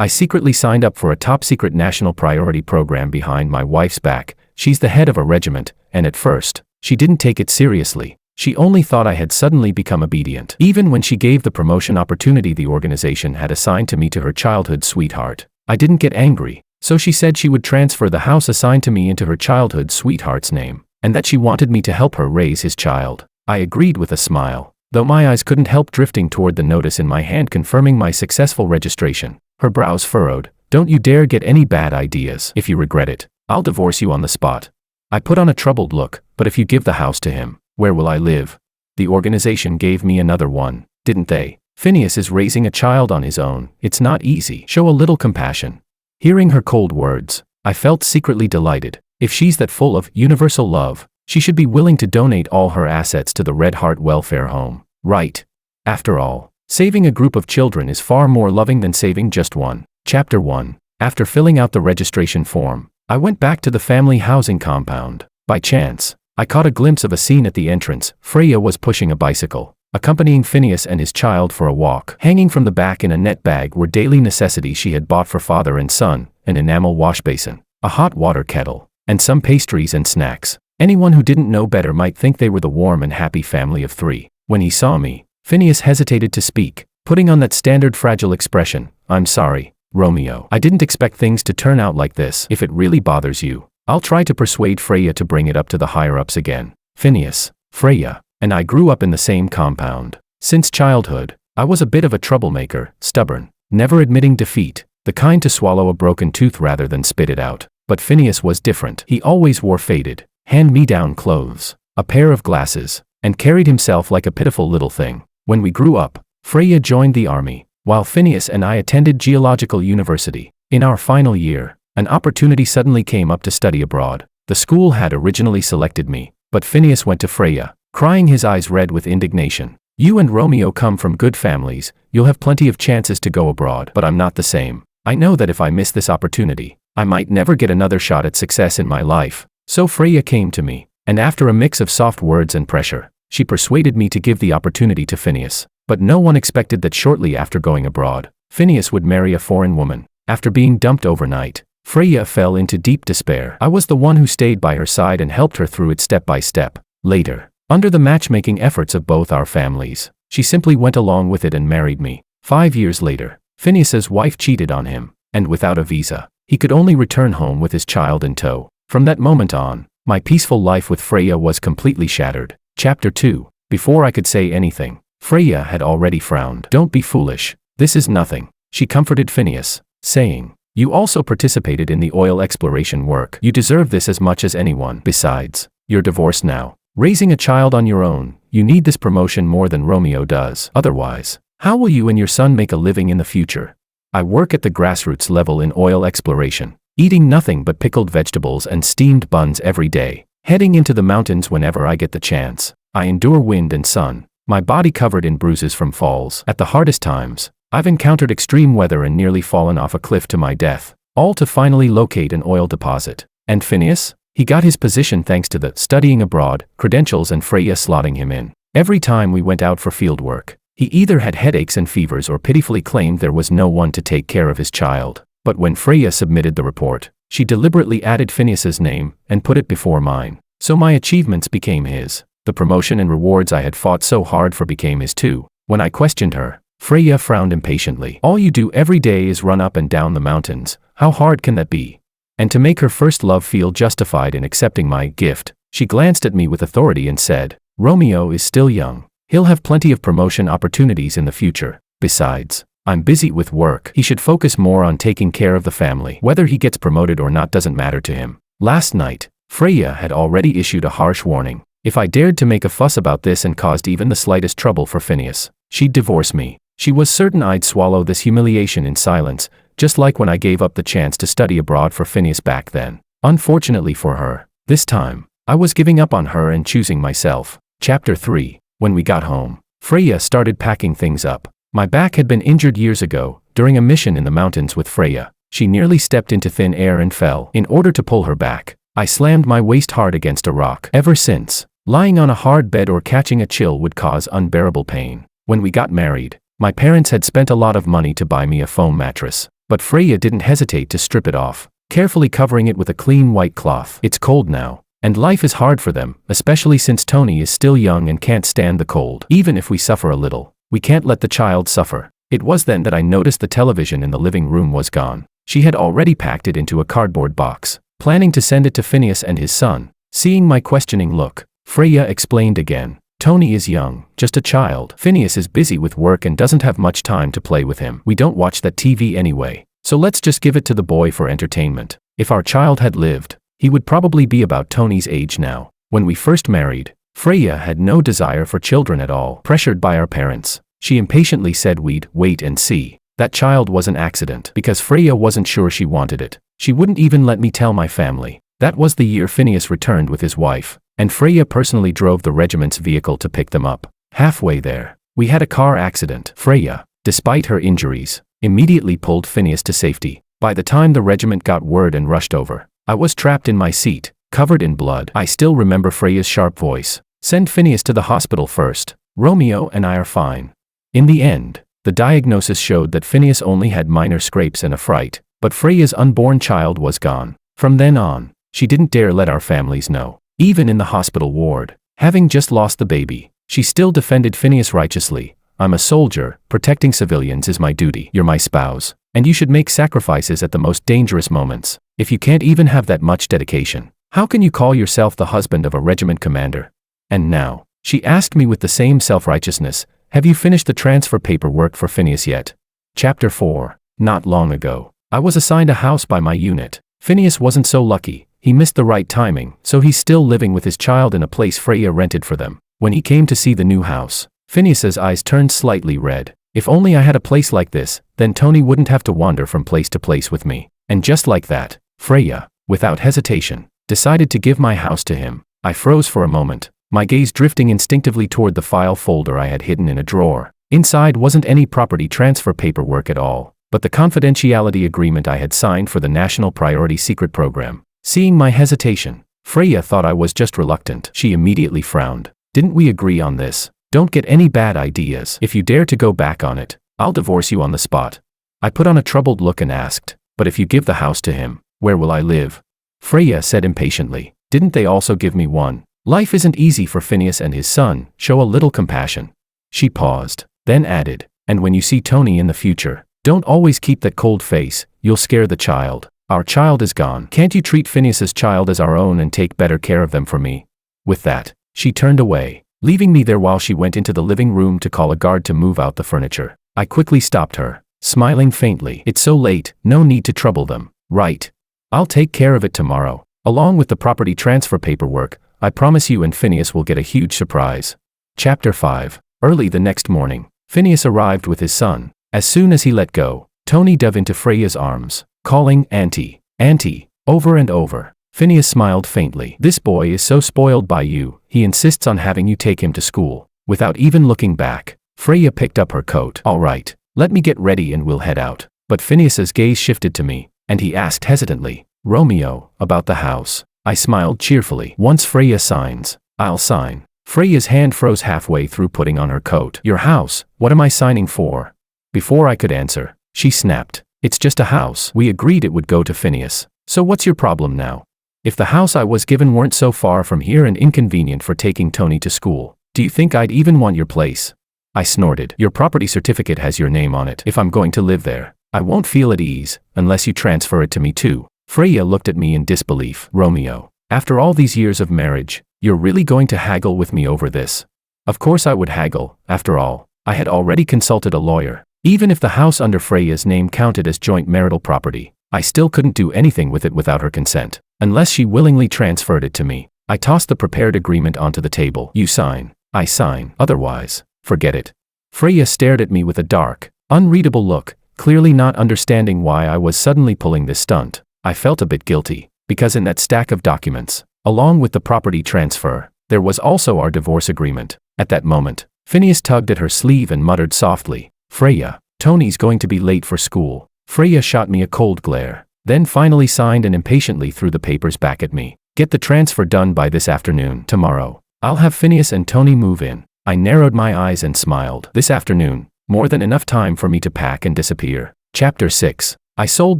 I secretly signed up for a top-secret national priority program behind my wife's back. She's the head of a regiment, and at first, she didn't take it seriously. She only thought I had suddenly become obedient. Even when she gave the promotion opportunity the organization had assigned to me to her childhood sweetheart, I didn't get angry. So she said she would transfer the house assigned to me into her childhood sweetheart's name, and that she wanted me to help her raise his child. I agreed with a smile, though my eyes couldn't help drifting toward the notice in my hand confirming my successful registration. Her brows furrowed. Don't you dare get any bad ideas. If you regret it, I'll divorce you on the spot. I put on a troubled look. But if you give the house to him, where will I live? The organization gave me another one, didn't they? Phineas is raising a child on his own. It's not easy. Show a little compassion. Hearing her cold words, I felt secretly delighted. If she's that full of universal love, she should be willing to donate all her assets to the Red Heart Welfare Home, right? After all, saving a group of children is far more loving than saving just one. Chapter 1. After filling out the registration form, I went back to the family housing compound. By chance, I caught a glimpse of a scene at the entrance. Freya was pushing a bicycle, accompanying Phineas and his child for a walk. Hanging from the back in a net bag were daily necessities she had bought for father and son: an enamel wash basin, a hot water kettle, and some pastries and snacks. Anyone who didn't know better might think they were the warm and happy family of three. When he saw me, Phineas hesitated to speak, putting on that standard fragile expression. I'm sorry, Romeo. I didn't expect things to turn out like this. If it really bothers you, I'll try to persuade Freya to bring it up to the higher-ups again. Phineas, Freya, and I grew up in the same compound. Since childhood, I was a bit of a troublemaker, stubborn, never admitting defeat, the kind to swallow a broken tooth rather than spit it out. But Phineas was different. He always wore faded, hand-me-down clothes, a pair of glasses, and carried himself like a pitiful little thing. When we grew up, Freya joined the army, while Phineas and I attended Geological University. In our final year, an opportunity suddenly came up to study abroad. The school had originally selected me, but Phineas went to Freya, crying his eyes red with indignation. You and Romeo come from good families, you'll have plenty of chances to go abroad, but I'm not the same. I know that if I miss this opportunity, I might never get another shot at success in my life. So Freya came to me, and after a mix of soft words and pressure, she persuaded me to give the opportunity to Phineas. But no one expected that shortly after going abroad, Phineas would marry a foreign woman. After being dumped overnight, Freya fell into deep despair. I was the one who stayed by her side and helped her through it step by step. Later, under the matchmaking efforts of both our families, she simply went along with it and married me. 5 years later, Phineas's wife cheated on him, and without a visa, he could only return home with his child in tow. From that moment on, my peaceful life with Freya was completely shattered. Chapter 2. Before I could say anything, Freya had already frowned. Don't be foolish. This is nothing. She comforted Phineas, saying, you also participated in the oil exploration work. You deserve this as much as anyone. Besides, you're divorced now, raising a child on your own. You need this promotion more than Romeo does. Otherwise, how will you and your son make a living in the future? I work at the grassroots level in oil exploration, eating nothing but pickled vegetables and steamed buns every day, heading into the mountains whenever I get the chance. I endure wind and sun, my body covered in bruises from falls. At the hardest times, I've encountered extreme weather and nearly fallen off a cliff to my death, all to finally locate an oil deposit. And Phineas? He got his position thanks to the studying abroad credentials and Freya slotting him in. Every time we went out for field work, he either had headaches and fevers or pitifully claimed there was no one to take care of his child. But when Freya submitted the report, she deliberately added Phineas's name and put it before mine. So my achievements became his. The promotion and rewards I had fought so hard for became his too. When I questioned her, Freya frowned impatiently. All you do every day is run up and down the mountains. How hard can that be? And to make her first love feel justified in accepting my gift, she glanced at me with authority and said, Romeo is still young. He'll have plenty of promotion opportunities in the future. Besides, I'm busy with work. He should focus more on taking care of the family. Whether he gets promoted or not doesn't matter to him. Last night, Freya had already issued a harsh warning. If I dared to make a fuss about this and caused even the slightest trouble for Phineas, she'd divorce me. She was certain I'd swallow this humiliation in silence, just like when I gave up the chance to study abroad for Phineas back then. Unfortunately for her, this time, I was giving up on her and choosing myself. Chapter 3. When we got home, Freya started packing things up. My back had been injured years ago, during a mission in the mountains with Freya. She nearly stepped into thin air and fell. In order to pull her back, I slammed my waist hard against a rock. Ever since, lying on a hard bed or catching a chill would cause unbearable pain. When we got married, my parents had spent a lot of money to buy me a foam mattress. But Freya didn't hesitate to strip it off, carefully covering it with a clean white cloth. It's cold now, and life is hard for them, especially since Tony is still young and can't stand the cold. Even if we suffer a little, we can't let the child suffer. It was then that I noticed the television in the living room was gone. She had already packed it into a cardboard box, planning to send it to Phineas and his son. Seeing my questioning look, Freya explained again. Tony is young, just a child. Phineas is busy with work and doesn't have much time to play with him. We don't watch that TV anyway, so let's just give it to the boy for entertainment. If our child had lived, he would probably be about Tony's age now. When we first married, Freya had no desire for children at all. Pressured by our parents, she impatiently said we'd wait and see. That child was an accident. Because Freya wasn't sure she wanted it, she wouldn't even let me tell my family. That was the year Phineas returned with his wife, and Freya personally drove the regiment's vehicle to pick them up. Halfway there, we had a car accident. Freya, despite her injuries, immediately pulled Phineas to safety. By the time the regiment got word and rushed over, I was trapped in my seat, covered in blood. I still remember Freya's sharp voice. Send Phineas to the hospital first. Romeo and I are fine. In the end, the diagnosis showed that Phineas only had minor scrapes and a fright, but Freya's unborn child was gone. From then on, she didn't dare let our families know. Even in the hospital ward, having just lost the baby, she still defended Phineas righteously. I'm a soldier, protecting civilians is my duty. You're my spouse, and you should make sacrifices at the most dangerous moments. If you can't even have that much dedication, how can you call yourself the husband of a regiment commander? And now, she asked me with the same self-righteousness, have you finished the transfer paperwork for Phineas yet? Chapter 4. Not long ago, I was assigned a house by my unit. Phineas wasn't so lucky. He missed the right timing, so he's still living with his child in a place Freya rented for them. When he came to see the new house, Phineas's eyes turned slightly red. If only I had a place like this, then Tony wouldn't have to wander from place to place with me. And just like that, Freya, without hesitation, decided to give my house to him. I froze for a moment, my gaze drifting instinctively toward the file folder I had hidden in a drawer. Inside wasn't any property transfer paperwork at all, but the confidentiality agreement I had signed for the National Priority Secret Program. Seeing my hesitation, Freya thought I was just reluctant. She immediately frowned. Didn't we agree on this? Don't get any bad ideas. If you dare to go back on it, I'll divorce you on the spot. I put on a troubled look and asked, but if you give the house to him, where will I live? Freya said impatiently, didn't they also give me one? Life isn't easy for Phineas and his son, show a little compassion. She paused, then added, and when you see Tony in the future, don't always keep that cold face, you'll scare the child. Our child is gone. Can't you treat Phineas's child as our own and take better care of them for me? With that, she turned away, leaving me there while she went into the living room to call a guard to move out the furniture. I quickly stopped her, smiling faintly. It's so late, no need to trouble them, right? I'll take care of it tomorrow. Along with the property transfer paperwork, I promise you and Phineas will get a huge surprise. Chapter 5. Early the next morning, Phineas arrived with his son. As soon as he let go, Tony dove into Freya's arms, calling, Auntie, Auntie, over and over. Phineas smiled faintly. This boy is so spoiled by you, he insists on having you take him to school. Without even looking back, Freya picked up her coat. All right, let me get ready and we'll head out. But Phineas's gaze shifted to me, and he asked hesitantly, Romeo, about the house. I smiled cheerfully. Once Freya signs, I'll sign. Freya's hand froze halfway through putting on her coat. Your house, what am I signing for? Before I could answer, she snapped. It's just a house. We agreed it would go to Phineas. So what's your problem now? If the house I was given weren't so far from here and inconvenient for taking Tony to school, do you think I'd even want your place? I snorted. Your property certificate has your name on it. If I'm going to live there, I won't feel at ease, unless you transfer it to me too. Freya looked at me in disbelief. Romeo, after all these years of marriage, you're really going to haggle with me over this? Of course I would haggle. After all, I had already consulted a lawyer. Even if the house under Freya's name counted as joint marital property, I still couldn't do anything with it without her consent, unless she willingly transferred it to me. I tossed the prepared agreement onto the table. You sign, I sign, otherwise, forget it. Freya stared at me with a dark, unreadable look, clearly not understanding why I was suddenly pulling this stunt. I felt a bit guilty, because in that stack of documents, along with the property transfer, there was also our divorce agreement. At that moment, Phineas tugged at her sleeve and muttered softly, Freya, Tony's going to be late for school. Freya shot me a cold glare, then finally signed and impatiently threw the papers back at me. Get the transfer done by this afternoon. Tomorrow, I'll have Phineas and Tony move in. I narrowed my eyes and smiled. This afternoon, more than enough time for me to pack and disappear. Chapter 6. I sold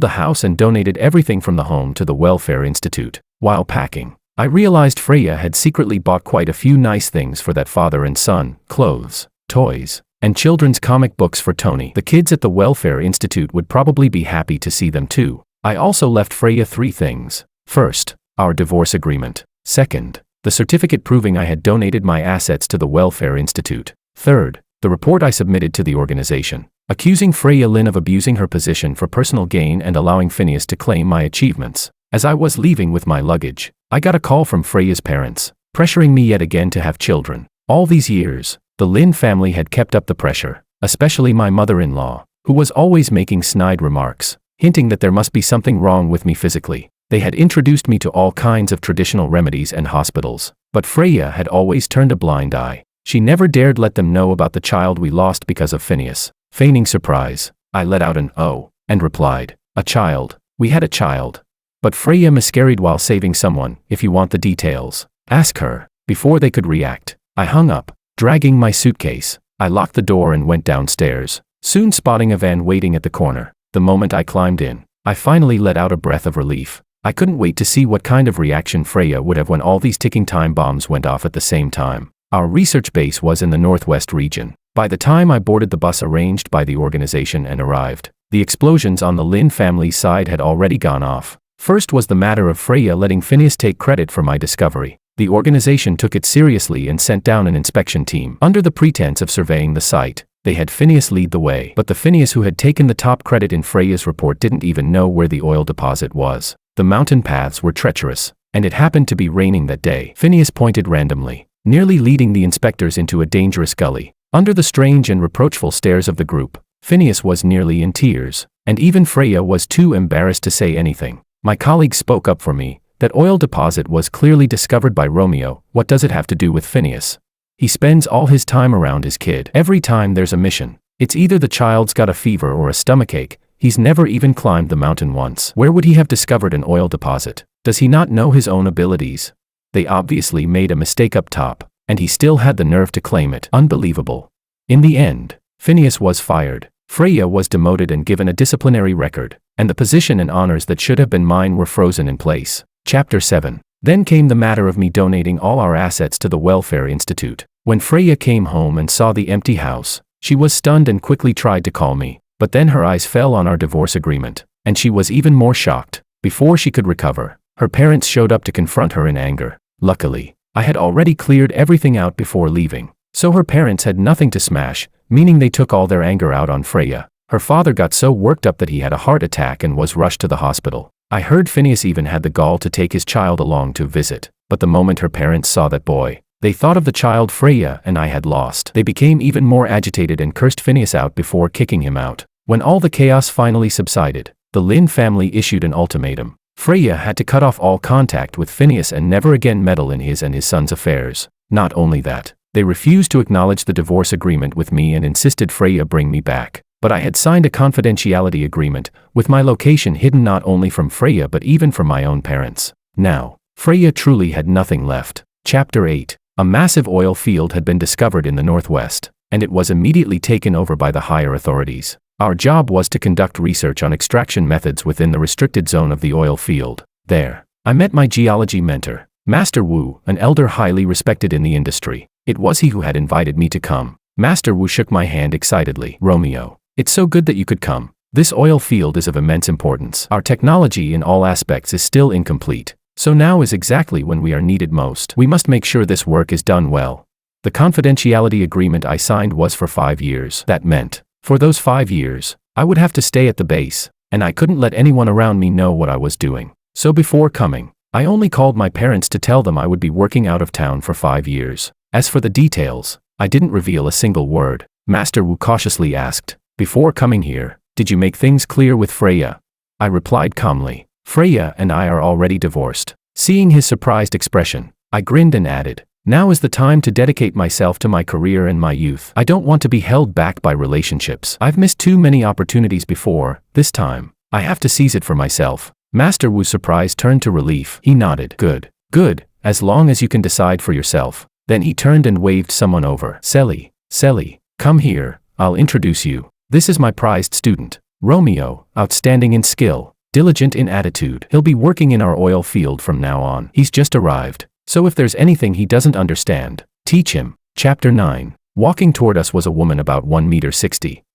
the house and donated everything from the home to the Welfare Institute. While packing, I realized Freya had secretly bought quite a few nice things for that father and son: clothes, toys, and children's comic books for Tony. The kids at the Welfare Institute would probably be happy to see them too. I also left Freya 3 things. First, our divorce agreement. Second, the certificate proving I had donated my assets to the Welfare Institute. Third, the report I submitted to the organization, accusing Freya Lynn of abusing her position for personal gain and allowing Phineas to claim my achievements. As I was leaving with my luggage, I got a call from Freya's parents, pressuring me yet again to have children. All these years, the Lynn family had kept up the pressure, especially my mother-in-law, who was always making snide remarks, hinting that there must be something wrong with me physically. They had introduced me to all kinds of traditional remedies and hospitals, but Freya had always turned a blind eye. She never dared let them know about the child we lost because of Phineas. Feigning surprise, I let out an "oh" and replied, "A child. We had a child." But Freya miscarried while saving someone. If you want the details, ask her. Before they could react, I hung up, dragging my suitcase. I locked the door and went downstairs, soon spotting a van waiting at the corner. The moment I climbed in, I finally let out a breath of relief. I couldn't wait to see what kind of reaction Freya would have when all these ticking time bombs went off at the same time. Our research base was in the Northwest region. By the time I boarded the bus arranged by the organization and arrived, the explosions on the Lynn family's side had already gone off. First was the matter of Freya letting Phineas take credit for my discovery. The organization took it seriously and sent down an inspection team. Under the pretense of surveying the site, they had Phineas lead the way. But the Phineas who had taken the top credit in Freya's report didn't even know where the oil deposit was. The mountain paths were treacherous, and it happened to be raining that day. Phineas pointed randomly, nearly leading the inspectors into a dangerous gully. Under the strange and reproachful stares of the group, Phineas was nearly in tears, and even Freya was too embarrassed to say anything. My colleague spoke up for me. That oil deposit was clearly discovered by Romeo. What does it have to do with Phineas? He spends all his time around his kid. Every time there's a mission, it's either the child's got a fever or a stomachache. He's never even climbed the mountain once. Where would he have discovered an oil deposit? Does he not know his own abilities? They obviously made a mistake up top, and he still had the nerve to claim it. Unbelievable. In the end, Phineas was fired. Freya was demoted and given a disciplinary record, and the position and honors that should have been mine were frozen in place. Chapter 7. Then came the matter of me donating all our assets to the Welfare Institute. When Freya came home and saw the empty house, she was stunned and quickly tried to call me, but then her eyes fell on our divorce agreement, and she was even more shocked. Before she could recover, her parents showed up to confront her in anger. Luckily, I had already cleared everything out before leaving, so her parents had nothing to smash, meaning they took all their anger out on Freya. Her father got so worked up that he had a heart attack and was rushed to the hospital. I heard Phineas even had the gall to take his child along to visit, but the moment her parents saw that boy, they thought of the child Freya and I had lost. They became even more agitated and cursed Phineas out before kicking him out. When all the chaos finally subsided, the Lynn family issued an ultimatum. Freya had to cut off all contact with Phineas and never again meddle in his and his son's affairs. Not only that, they refused to acknowledge the divorce agreement with me and insisted Freya bring me back. But I had signed a confidentiality agreement, with my location hidden not only from Freya but even from my own parents. Now, Freya truly had nothing left. Chapter 8. A massive oil field had been discovered in the Northwest, and it was immediately taken over by the higher authorities. Our job was to conduct research on extraction methods within the restricted zone of the oil field. There, I met my geology mentor, Master Wu, an elder highly respected in the industry. It was he who had invited me to come. Master Wu shook my hand excitedly. "Romeo, it's so good that you could come. This oil field is of immense importance. Our technology in all aspects is still incomplete, so now is exactly when we are needed most. We must make sure this work is done well." The confidentiality agreement I signed was for 5 years. That meant, for those 5 years, I would have to stay at the base, and I couldn't let anyone around me know what I was doing. So before coming, I only called my parents to tell them I would be working out of town for 5 years. As for the details, I didn't reveal a single word. Master Wu cautiously asked, "Before coming here, did you make things clear with Freya?" I replied calmly, "Freya and I are already divorced." Seeing his surprised expression, I grinned and added, "Now is the time to dedicate myself to my career and my youth. I don't want to be held back by relationships. I've missed too many opportunities before. This time, I have to seize it for myself." Master Wu's surprise turned to relief. He nodded. Good, good, as long as you can decide for yourself." Then he turned and waved someone over. Selly, come here, I'll introduce you. This is my prized student. Romeo, outstanding in skill, diligent in attitude. He'll be working in our oil field from now on. He's just arrived, so if there's anything he doesn't understand, teach him. Chapter 9. Walking toward us was a woman about 1.60 meters,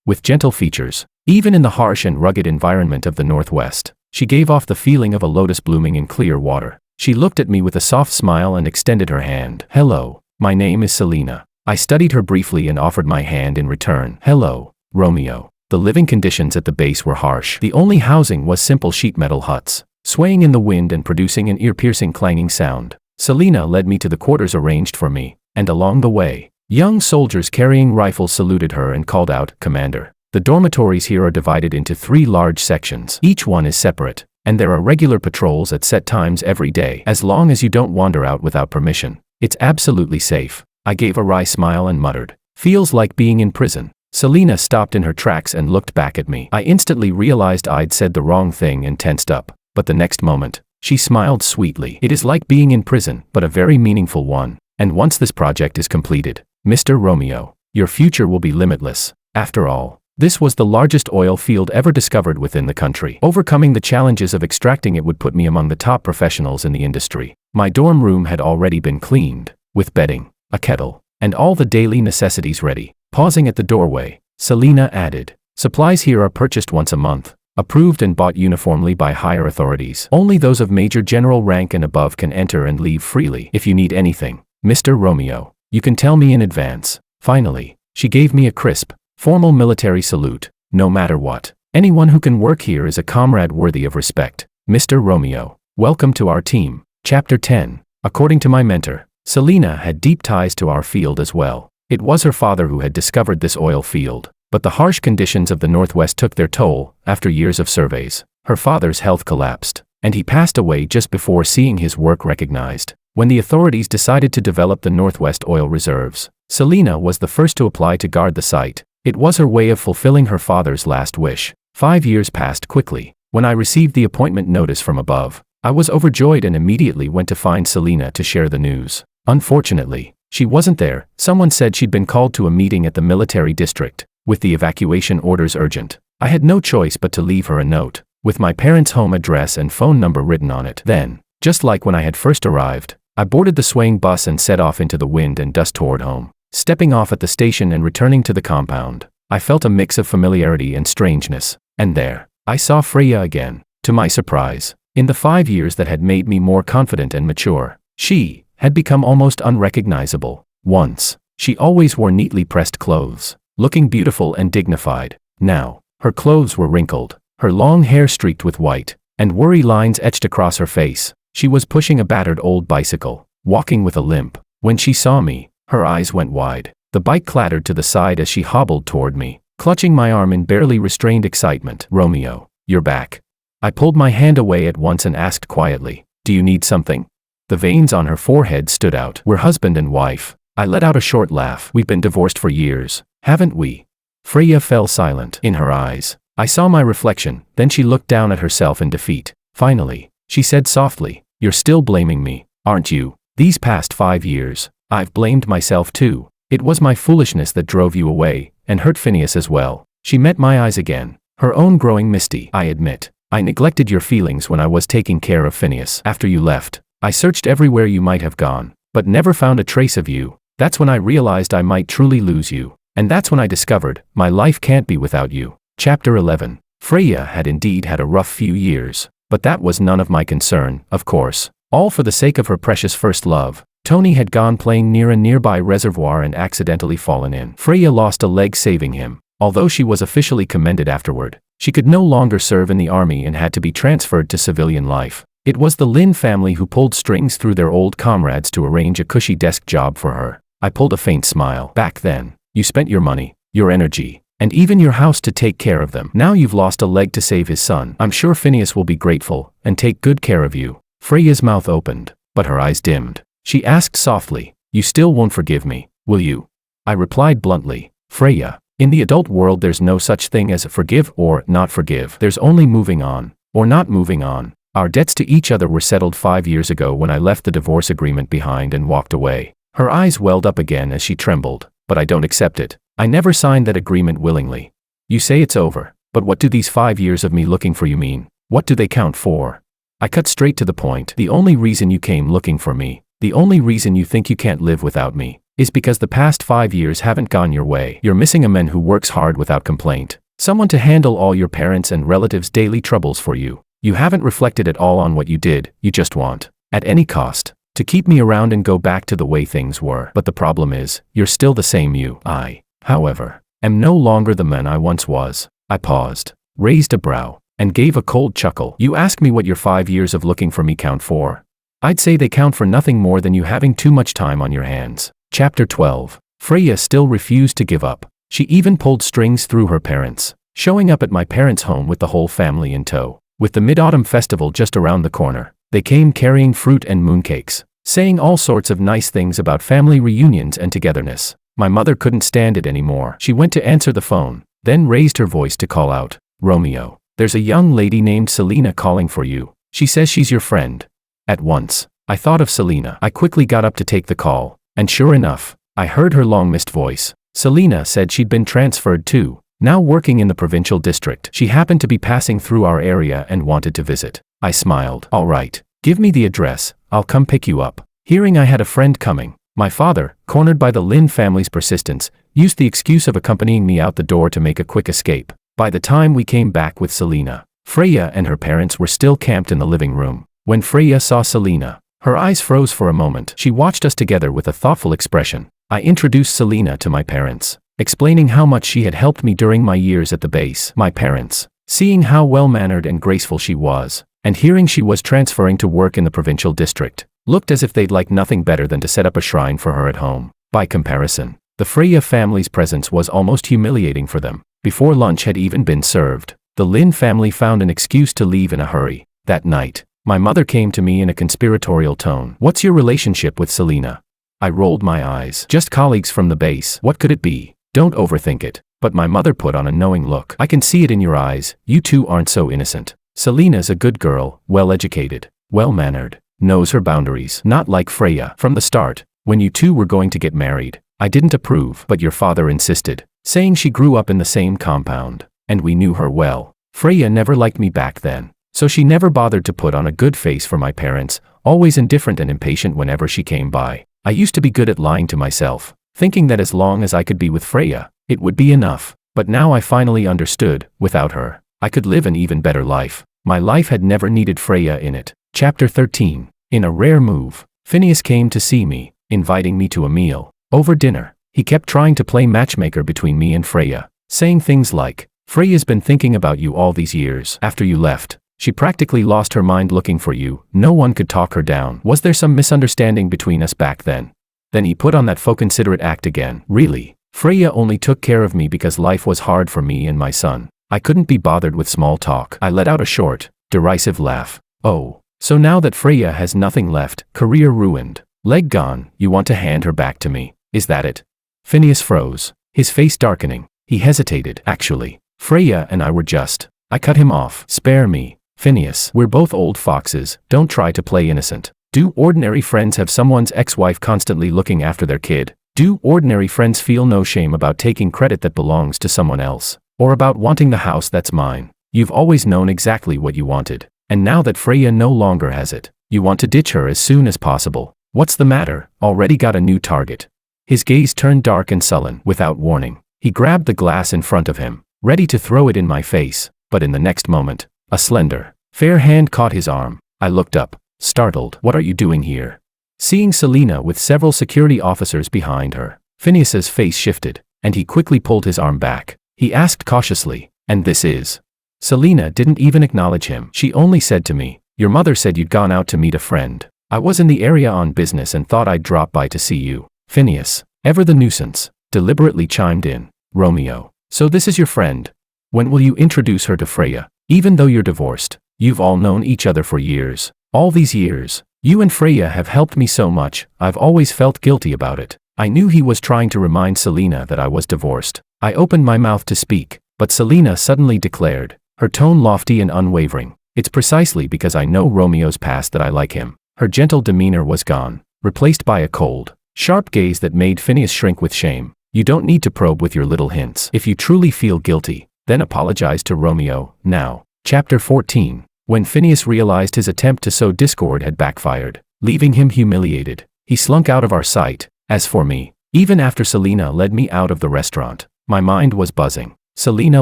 with gentle features. Even in the harsh and rugged environment of the Northwest, she gave off the feeling of a lotus blooming in clear water. She looked at me with a soft smile and extended her hand. Hello, my name is Selina. I studied her briefly and offered my hand in return. Hello, Romeo. The living conditions at the base were harsh. The only housing was simple sheet metal huts, swaying in the wind and producing an ear-piercing clanging sound. Selina led me to the quarters arranged for me, and along the way, young soldiers carrying rifles saluted her and called out, "Commander." The dormitories here are divided into 3 large sections. Each one is separate, and there are regular patrols at set times every day. As long as you don't wander out without permission, it's absolutely safe. I gave a wry smile and muttered, "Feels like being in prison." Selina stopped in her tracks and looked back at me. I instantly realized I'd said the wrong thing and tensed up, but the next moment, she smiled sweetly. "It is like being in prison, but a very meaningful one. And once this project is completed, Mr. Romeo, your future will be limitless." After all, this was the largest oil field ever discovered within the country. Overcoming the challenges of extracting it would put me among the top professionals in the industry. My dorm room had already been cleaned, with bedding, a kettle, and all the daily necessities ready. Pausing at the doorway, Selina added, "Supplies here are purchased once a month, approved and bought uniformly by higher authorities. Only those of Major General rank and above can enter and leave freely. If you need anything, Mr. Romeo, you can tell me in advance." Finally, she gave me a crisp, formal military salute. "No matter what, anyone who can work here is a comrade worthy of respect. Mr. Romeo, welcome to our team." Chapter 10. According to my mentor, Selina had deep ties to our field as well. It was her father who had discovered this oil field, but the harsh conditions of the Northwest took their toll. After years of surveys, her father's health collapsed, and he passed away just before seeing his work recognized. When the authorities decided to develop the Northwest oil reserves, Selina was the first to apply to guard the site. It was her way of fulfilling her father's last wish. 5 years passed quickly. When I received the appointment notice from above, I was overjoyed and immediately went to find Selina to share the news. Unfortunately, she wasn't there. Someone said she'd been called to a meeting at the military district, with the evacuation orders urgent. I had no choice but to leave her a note, with my parents' home address and phone number written on it. Then, just like when I had first arrived, I boarded the swaying bus and set off into the wind and dust toward home. Stepping off at the station and returning to the compound, I felt a mix of familiarity and strangeness. And there, I saw Freya again. To my surprise, in the 5 years that had made me more confident and mature, she had become almost unrecognizable. Once, she always wore neatly pressed clothes, looking beautiful and dignified. Now, her clothes were wrinkled, her long hair streaked with white, and worry lines etched across her face. She was pushing a battered old bicycle, walking with a limp. When she saw me, her eyes went wide. The bike clattered to the side as she hobbled toward me, clutching my arm in barely restrained excitement. "Romeo, you're back." I pulled my hand away at once and asked quietly, "Do you need something?" The veins on her forehead stood out. "We're husband and wife." I let out a short laugh. "We've been divorced for years, haven't we?" Freya fell silent. In her eyes, I saw my reflection, then she looked down at herself in defeat. Finally, she said softly, "You're still blaming me, aren't you? These past 5 years, I've blamed myself too. It was my foolishness that drove you away, and hurt Phineas as well." She met my eyes again, her own growing misty. "I admit, I neglected your feelings when I was taking care of Phineas. After you left, I searched everywhere you might have gone, but never found a trace of you. That's when I realized I might truly lose you. And that's when I discovered, my life can't be without you." Chapter 11. Freya had indeed had a rough few years, but that was none of my concern, of course. All for the sake of her precious first love. Tony had gone playing near a nearby reservoir and accidentally fallen in. Freya lost a leg saving him. Although she was officially commended afterward, she could no longer serve in the army and had to be transferred to civilian life. It was the Lin family who pulled strings through their old comrades to arrange a cushy desk job for her. I pulled a faint smile. "Back then, you spent your money, your energy, and even your house to take care of them. Now you've lost a leg to save his son. I'm sure Phineas will be grateful and take good care of you." Freya's mouth opened, but her eyes dimmed. She asked softly, "You still won't forgive me, will you?" I replied bluntly, "Freya, in the adult world there's no such thing as forgive or not forgive. There's only moving on, or not moving on. Our debts to each other were settled 5 years ago when I left the divorce agreement behind and walked away." Her eyes welled up again as she trembled. "But I don't accept it. I never signed that agreement willingly." "You say it's over, But what do these 5 years of me looking for you mean? What do they count for? I cut straight to the point. The only reason you came looking for me, the only reason you think you can't live without me, is because the past 5 years haven't gone your way. You're missing a man who works hard without complaint. Someone to handle all your parents' and relatives' daily troubles for you. You haven't reflected at all on what you did, you just want, at any cost, to keep me around and go back to the way things were. But the problem is, you're still the same you. I, however, am no longer the man I once was. I paused, raised a brow, and gave a cold chuckle. You ask me what your 5 years of looking for me count for? I'd say they count for nothing more than you having too much time on your hands. Chapter 12. Freya still refused to give up. She even pulled strings through her parents, showing up at my parents' home with the whole family in tow. With the Mid-Autumn Festival just around the corner, they came carrying fruit and mooncakes, saying all sorts of nice things about family reunions and togetherness. My mother couldn't stand it anymore. She went to answer the phone, then raised her voice to call out, "Romeo, there's a young lady named Selena calling for you. She says she's your friend." At once, I thought of Selena. I quickly got up to take the call, and sure enough, I heard her long-missed voice. Selena said she'd been transferred too, now working in the provincial district. She happened to be passing through our area and wanted to visit. I smiled. "All right, give me the address, I'll come pick you up." Hearing I had a friend coming, my father, cornered by the Lin family's persistence, used the excuse of accompanying me out the door to make a quick escape. By the time we came back with Selena, Freya and her parents were still camped in the living room. When Freya saw Selena, her eyes froze for a moment. She watched us together with a thoughtful expression. I introduced Selena to my parents, explaining how much she had helped me during my years at the base. My parents, seeing how well-mannered and graceful she was, and hearing she was transferring to work in the provincial district, looked as if they'd like nothing better than to set up a shrine for her at home. By comparison, the Freya family's presence was almost humiliating for them. Before lunch had even been served, the Lin family found an excuse to leave in a hurry. That night, my mother came to me in a conspiratorial tone. "What's your relationship with Selena?" I rolled my eyes. "Just colleagues from the base. What could it be? Don't overthink it." But my mother put on a knowing look. "I can see it in your eyes. You two aren't so innocent. Selena's a good girl, well-educated, well-mannered, knows her boundaries. Not like Freya. From the start, when you two were going to get married, I didn't approve, but your father insisted, saying she grew up in the same compound, and we knew her well. Freya never liked me back then, so she never bothered to put on a good face for my parents, always indifferent and impatient whenever she came by. I used to be good at lying to myself, thinking that as long as I could be with Freya, it would be enough. But now I finally understood, without her, I could live an even better life. My life had never needed Freya in it. Chapter 13. In a rare move, Phineas came to see me, inviting me to a meal. Over dinner, he kept trying to play matchmaker between me and Freya, saying things like, "Freya's been thinking about you all these years. After you left, she practically lost her mind looking for you. No one could talk her down. Was there some misunderstanding between us back then?" Then he put on that faux considerate act again. Really, Freya only took care of me because life was hard for me and my son. I couldn't be bothered with small talk. I let out a short, derisive laugh. "Oh, so now that Freya has nothing left, career ruined, leg gone, you want to hand her back to me, is that it?" Phineas froze, his face darkening. He hesitated. "Actually, Freya and I were just..." I cut him off. "Spare me, Phineas. We're both old foxes, don't try to play innocent. Do ordinary friends have someone's ex-wife constantly looking after their kid? Do ordinary friends feel no shame about taking credit that belongs to someone else? Or about wanting the house that's mine? You've always known exactly what you wanted. And now that Freya no longer has it, you want to ditch her as soon as possible. What's the matter? Already got a new target?" His gaze turned dark and sullen. Without warning, he grabbed the glass in front of him, ready to throw it in my face. But in the next moment, a slender, fair hand caught his arm. I looked up, startled. "What are you doing here?" Seeing Selena with several security officers behind her, Phineas's face shifted, and he quickly pulled his arm back. He asked cautiously, "And this is?" Selena didn't even acknowledge him. She only said to me, "Your mother said you'd gone out to meet a friend. I was in the area on business and thought I'd drop by to see you." Phineas, ever the nuisance, deliberately chimed in. "Romeo, so this is your friend? When will you introduce her to Freya? Even though you're divorced, you've all known each other for years. All these years, you and Freya have helped me so much, I've always felt guilty about it." I knew he was trying to remind Selena that I was divorced. I opened my mouth to speak, but Selena suddenly declared, her tone lofty and unwavering, "It's precisely because I know Romeo's past that I like him." Her gentle demeanor was gone, replaced by a cold, sharp gaze that made Phineas shrink with shame. "You don't need to probe with your little hints. If you truly feel guilty, then apologized to Romeo. Now, Chapter 14. When Phineas realized his attempt to sow discord had backfired, leaving him humiliated, he slunk out of our sight. As for me, even after Selina led me out of the restaurant, my mind was buzzing. Selina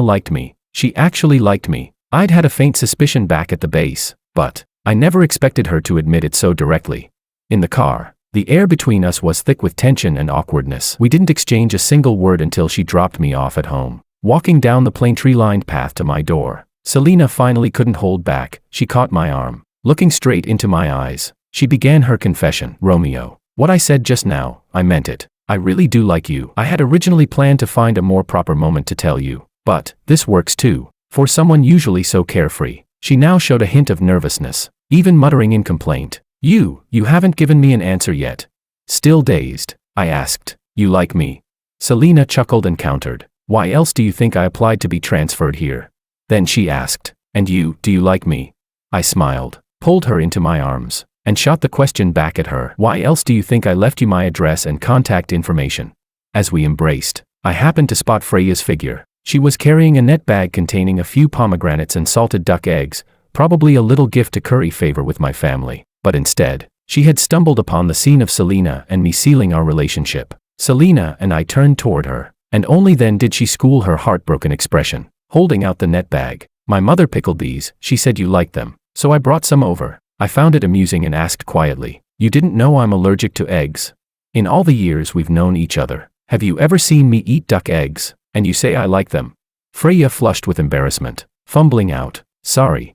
liked me. She actually liked me. I'd had a faint suspicion back at the base, but I never expected her to admit it so directly. In the car, the air between us was thick with tension and awkwardness. We didn't exchange a single word until she dropped me off at home. Walking down the plain tree-lined path to my door, Selina finally couldn't hold back. She caught my arm. Looking straight into my eyes, she began her confession. Romeo, what I said just now, I meant it. I really do like you. I had originally planned to find a more proper moment to tell you, but this works too. For someone usually so carefree, she now showed a hint of nervousness, even muttering in complaint. You haven't given me an answer yet. Still dazed, I asked, you like me? Selina chuckled and countered, why else do you think I applied to be transferred here? Then she asked, and you, do you like me? I smiled, pulled her into my arms, and shot the question back at her. Why else do you think I left you my address and contact information? As we embraced, I happened to spot Freya's figure. She was carrying a net bag containing a few pomegranates and salted duck eggs, probably a little gift to curry favor with my family. But instead, she had stumbled upon the scene of Selina and me sealing our relationship. Selina and I turned toward her, and only then did she school her heartbroken expression, holding out the net bag. My mother pickled these. She said you liked them, so I brought some over. I found it amusing and asked quietly, you didn't know I'm allergic to eggs? In all the years we've known each other, have you ever seen me eat duck eggs, and you say I like them? Freya flushed with embarrassment, fumbling out, sorry.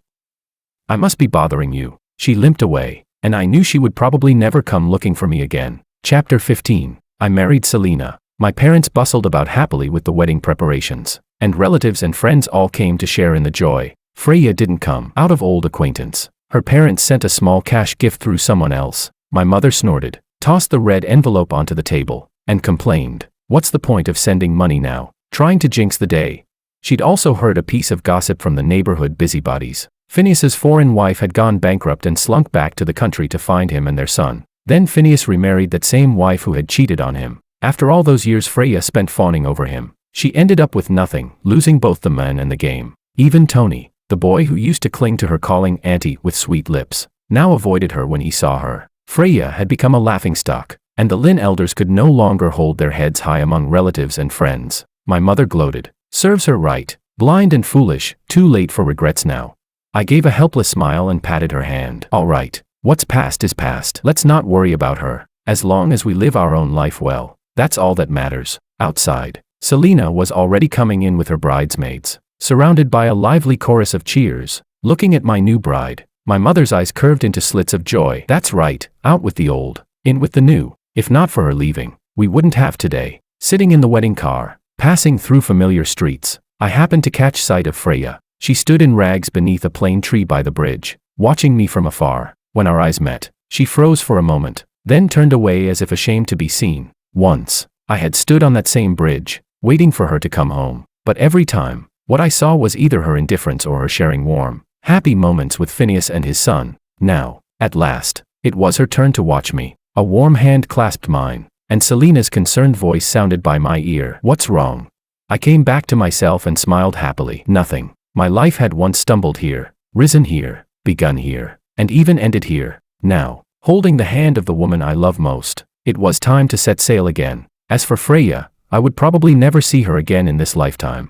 I must be bothering you. She limped away, and I knew she would probably never come looking for me again. Chapter 15. I married Selina. My parents bustled about happily with the wedding preparations, and relatives and friends all came to share in the joy. Freya didn't come. Out of old acquaintance, her parents sent a small cash gift through someone else. My mother snorted, tossed the red envelope onto the table, and complained, what's the point of sending money now? Trying to jinx the day. She'd also heard a piece of gossip from the neighborhood busybodies. Phineas's foreign wife had gone bankrupt and slunk back to the country to find him and their son. Then Phineas remarried that same wife who had cheated on him. After all those years Freya spent fawning over him, she ended up with nothing, losing both the man and the game. Even Tony, the boy who used to cling to her calling auntie with sweet lips, now avoided her when he saw her. Freya had become a laughingstock, and the Lynn elders could no longer hold their heads high among relatives and friends. My mother gloated. Serves her right. Blind and foolish, too late for regrets now. I gave a helpless smile and patted her hand. All right, what's past is past. Let's not worry about her. As long as we live our own life well, that's all that matters. Outside, Selina was already coming in with her bridesmaids, surrounded by a lively chorus of cheers. Looking at my new bride, my mother's eyes curved into slits of joy. That's right, out with the old, in with the new. If not for her leaving, we wouldn't have today. Sitting in the wedding car, passing through familiar streets, I happened to catch sight of Freya. She stood in rags beneath a plane tree by the bridge, watching me from afar. When our eyes met, she froze for a moment, then turned away as if ashamed to be seen. Once, I had stood on that same bridge, waiting for her to come home, but every time, what I saw was either her indifference or her sharing warm, happy moments with Phineas and his son. Now, at last, it was her turn to watch me. A warm hand clasped mine, and Selina's concerned voice sounded by my ear. What's wrong? I came back to myself and smiled happily. Nothing. My life had once stumbled here, risen here, begun here, and even ended here. Now, holding the hand of the woman I love most, it was time to set sail again. As for Freya, I would probably never see her again in this lifetime.